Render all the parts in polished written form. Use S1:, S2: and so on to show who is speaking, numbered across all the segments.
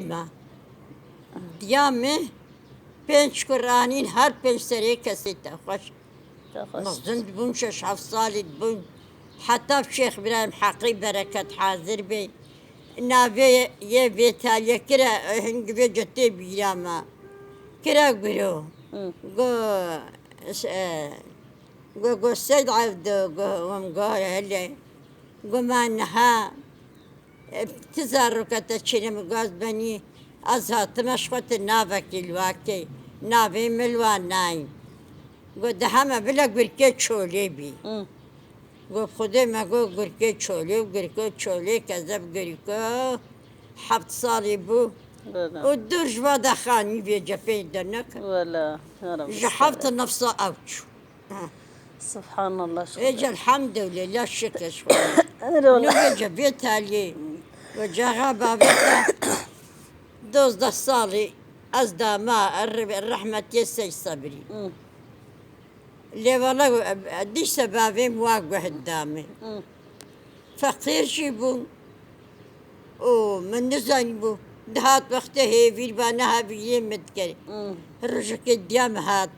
S1: ما دیامه پنج قرآنین هر پنج سری کسی تا خوش مزند بون 6-7 سالی بون حتی شیخ ابراهیم حقی برکت حاضر بی ناوی یه بیتالیه کرا هنگی بی جتی بیراما کرا برو گو سید عبدو گو هلی گو منها تزارکت چینم گاز بنی از هاتمش خود ناوکی الواکی ناوی ملوان نایم گو ده همه بلا گرکه چولی بی گو خودی ما گو گرکه چولی کذب گرکه 7 سالی بو و دور جواده خانی بی جپی دنک
S2: ولا يا رب
S1: جحفت نفسه اوچو
S2: سبحان الله
S1: اجا الحمد لله شكر شوي
S2: والله
S1: نوجا جبيت علي وجاها بابتا 12 صالي أزدا ما الرحمة يسي صبري اللي والله ديش سبابي مواقع قدامي فقير شيبو ومن نزل بو دهات وقته هيفير بانها بيين متكري الرجل قدام هات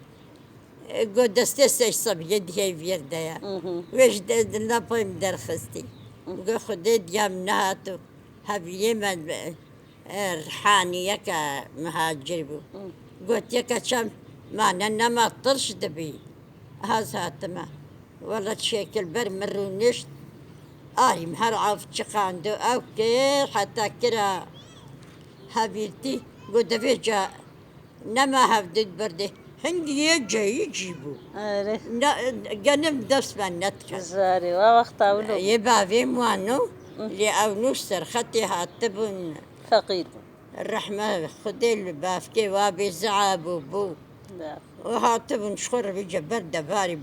S1: قد دستي سيش صبي يد هيفير دايا ويش دلنا بايم درخستي قو خدي ديام نهاتو هبيه من رحاني يكا مهاجر بو قلت يكا شام معنا نما طرش دبي هاز هاتما والله تشيكل بر مرونشت آري مهر عاف تشقاندو اوكي حتى كرا هبيرتي قلت فيجا نما هفدد برده هنگی يجا يجيبو جنب درس من نتكلم
S2: زاري وقت أولو
S1: يبابي موانو اللي أونو سرختي هاتبون
S2: فقير
S1: الرحمة خدي البافكي وابي زعابو بو وهاتبون شخور بجبر دباري